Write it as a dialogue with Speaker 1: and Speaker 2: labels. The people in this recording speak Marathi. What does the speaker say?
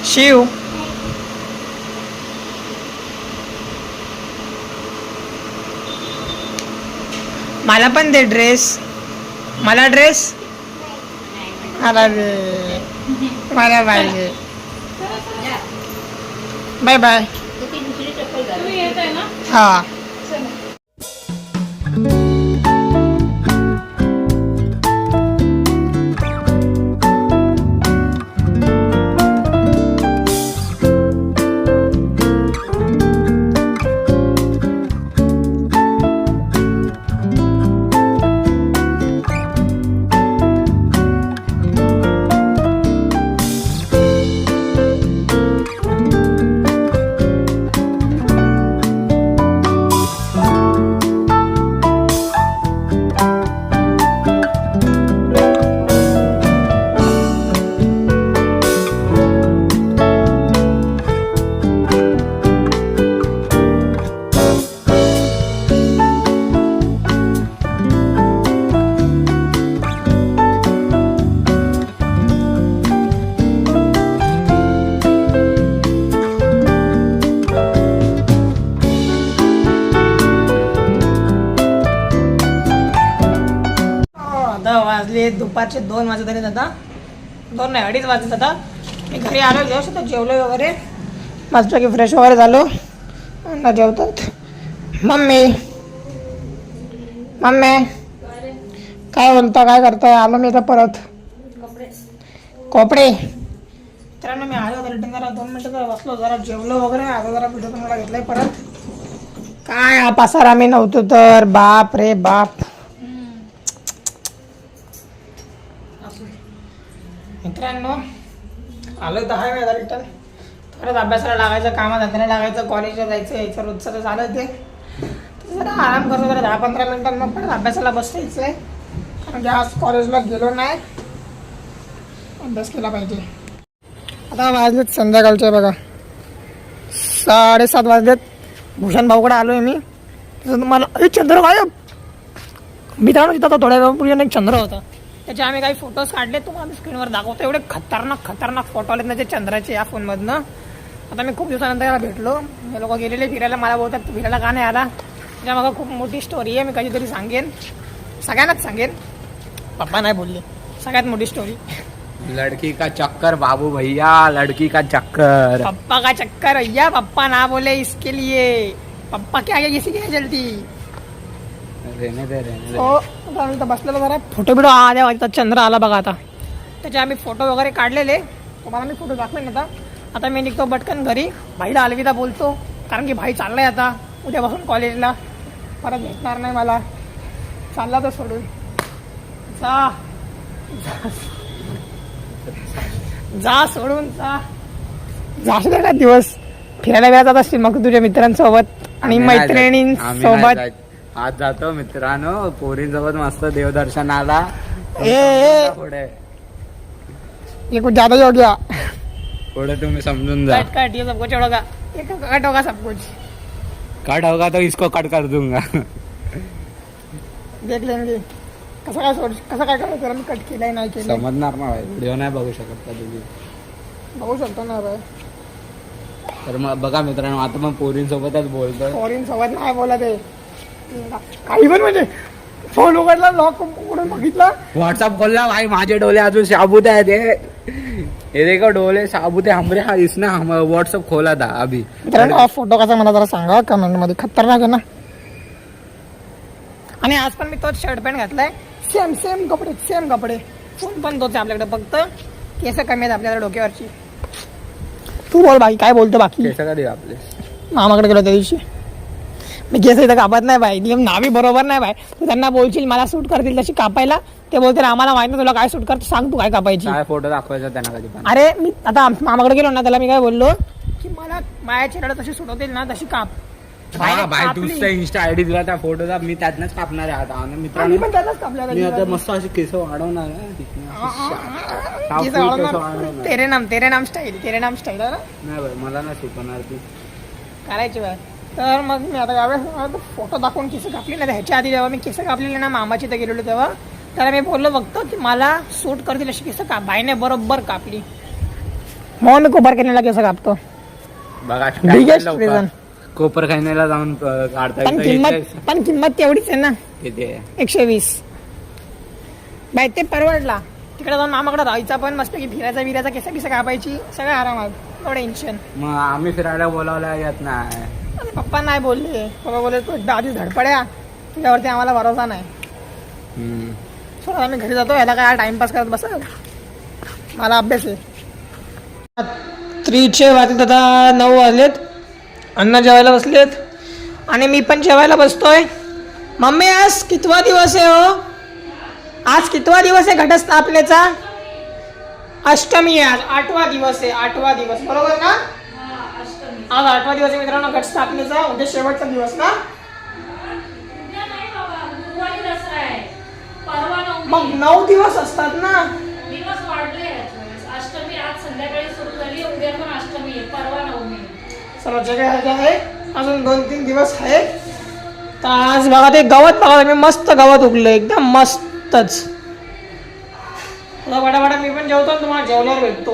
Speaker 1: शिव मला पण दे ड्रेस. मला ड्रेस मला दे. मला पाहिजे. Bye bye. हा वाजले दुपारचे 2 वाजत आले. आता 2 नाही 2:30 वाजत. आता मी घरी आलो. जेव्हा जेवलो वगैरे मस्तपैकी फ्रेश वगैरे झालो. अण्णा जेवतात. मम्मी मम्मी काय बोलता काय करताय? आलो मी आता परत कपडे. मित्रांनो मी आलो रिटर्न जरा 2 मिनटं जरा बसलो जरा जेवलो वगैरे. आता जरा व्हिडिओ बनवायला घेतलाय परत. काय हा पसारा मी नव्हतो तर बाप रे बाप. मित्रांनो आलो तर आहे मी रिटर्न. परत अभ्यासाला लागायचं, कामात धंद्याला लागायचं, कॉलेजला जायचं, याचं रोजचं झालं ते. जरा आराम करतो जरा 10-15 मिनिटां मग परत अभ्यासाला बसायचं आहे. कारण की आज कॉलेजला गेलो नाही, अभ्यास केला पाहिजे. आता वाजलेत संध्याकाळचे बघा 7:30 वाजलेत. भूषण भाऊकडे आलो आहे मी. तसं तुम्हाला चंद्र गायब मित्रांनो तिथं थोड्या वेळापूर्वी एक चंद्र होता. त्याचे आम्ही काही फोटोज काढले तुम्हाला मी स्क्रीनवर दाखवतो. एवढे खतरनाक फोटो आलेत ना ते चंद्राचे या फोनमधनं. आता मी खूप दिवसानंतर याला भेटलो. हे लोक गेलेले फिरायला. मला बोलतात तू फिरायला का नाही आला? त्याच्या मग खूप मोठी स्टोरी आहे. मी कधीतरी सांगेन, सगळ्यांनाच सांगेन. पप्पा नाही बोलले. सगळ्यात मोठी स्टोरी.
Speaker 2: लड़की का चक्कर बाबू भैया, लड़की का चक्कर.
Speaker 1: पप्पा का चक्कर भैया. पप्पा ना बोले इसके लिए. पप्पा क्या आगे किसी की जल्दी.
Speaker 2: रहने दे.
Speaker 1: आम्ही तर बसलेलो जरा फोटो बिडो आल्या वाजता चंद्र आला बघा. आता त्याचे आम्ही फोटो वगैरे काढलेले. तुम्हाला मी फोटो दाखवेन आता. आता मी निघतो पटकन घरी. भाईला अलविदा बोलतो कारण की भाई चाललाय आता उद्यापासून कॉलेजला. परत भेटणार नाही मला. चालला तर सोडून जा सोडून जा का दिवस फिरायला वेळा जात असतील मग तुझ्या मित्रांसोबत आणि मैत्रिणींसोबत.
Speaker 2: आज जातो मित्रांनो पोरींसोबत मस्त देवदर्शनाला. पुढे
Speaker 1: ये कुछ ज्यादा ही हो गया.
Speaker 2: पुढे तुम्ही समजून जा.
Speaker 1: कट ये सब कुछ होगा. ये कट होगा सब कुछ.
Speaker 2: कट होगा तो इसको कट कर दूंगा.
Speaker 1: देख लेंगे कसं काय करायचं. मी कट केलाय नाही केलं
Speaker 2: समजणार ना भाई. व्हिडिओ नाही बघू शकत का तुम्ही?
Speaker 1: बघू शकतो ना भाई.
Speaker 2: तर मग बघा मित्रांनो आता मग पोरींसोबतच बोलतोय.
Speaker 1: पोरींसोबत नाही बोला ते काही पण म्हणजे फोन उघडला लॉक उघडून बघितला.
Speaker 2: व्हॉट्सअप खोलला भाई. माझे डोले अजून साबूत आहे ते. हे देखो डोले साबूत है हमरे. हा इसने व्हॉट्सअप खोला था अभी.
Speaker 1: मित्रांनो हा फोटो कसा मला जरा सांगा कमेंट मध्ये. खतरनाक आहे ना. आणि आज पण मी तोच शर्ट पॅन्ट घातलाय. सेम कपडे. फोन पण तोच आपल्याकडे. फक्त केस कमी आहेत आपल्याला डोक्यावरची. तू बोल बाकी काय बोलतो बाकी.
Speaker 2: केस कधी आपले
Speaker 1: मामाकडे गेलो त्या दिवशी. मी केस इथं कापत नाही बाई. नियम नावी बरोबर नाही बाई. तू त्यांना बोलशील मला सूट करतील तशी कापायला. ते बोलतील आम्हाला माहिती तुला काय सूट करतो सांग तू काय कापायची.
Speaker 2: काय फोटो दाखवायचा त्यांना कधी पण.
Speaker 1: अरे मी आता मामाकडे गेलो ना त्याला मी काय बोललो की मला माझ्या चेहऱ्याला तशी सूट होतील ना तशी काप.
Speaker 2: भाई तुझा इंस्टा आयडी दिला त्या फोटोचा. मी त्यातनच कापणार आहे आता मित्रांनो. मी आता मस्त अशी केस वाढवणार आहे.
Speaker 1: तेरे नाम स्टाईल
Speaker 2: नाही भाई मला नाही सुटणार ती
Speaker 1: करायची बाय. तर मग मी आता यावेळेस फोटो दाखवून केस कापली ना. ह्याच्या आधी जेव्हा मी केस कापलेली ना मामाची तर गेलेलो तेव्हा त्याला मी बोललो बघतो की मला सूट करतील अशी केस का. बाईने बरोबर कापली. मग मी कोपर केलेला केस कापतो.
Speaker 2: बघा
Speaker 1: Biggest reason.
Speaker 2: कोपर खाण्याला जाऊन काढता
Speaker 1: पण किंमत तेवढीच आहे ना,
Speaker 2: किती आहे?
Speaker 1: 120. बाय ते परवडला. तिकडे जाऊन मामाकडे राहायचा पण मस्त की फिरायचा केस बिस कापायची सगळं आरामात, नो टेन्शन.
Speaker 2: मग आम्ही फिरायला बोलावला येत नाही.
Speaker 1: आणि पप्पा नाही बोलले, पप्पा बोलले तू एकदा आधीच धडपड्या, तुझ्यावरती आम्हाला भरोसा नाही. सो आम्ही घरी जातो. याला काय टाइमपास करत बसल, मला अभ्यास आहे. 3चे वाजलेत आता, 9 वाजलेत. अण्णा जेवायला बसलेत आणि मी पण जेवायला बसतोय. मम्मी आज कितवा दिवस आहे हो? आज कितवा दिवस आहे घटस्थापनेचा? अष्टमी आहे आज, 8वा दिवस आहे. 8वा दिवस बरोबर ना? आज 8वा दिवस आहे मित्रांनो घटस्थापनेचा. उद्या शेवटचा दिवस ना? मग 9 दिवस असतात ना.
Speaker 3: दिवस वाढले. अष्टमी आज संध्याकाळी सुरू झाली, उद्या पण अष्टमी आहे, परवा नवमी.
Speaker 1: सर्व जगह आहे. अजून 2-3 दिवस आहेत. तर आज बघा ते गवत बघा, मी मस्त गवत उगलं एकदम मस्तच. बटाबटा मी पण जेवतो, तुम्हाला जेवल्यावर भेटतो.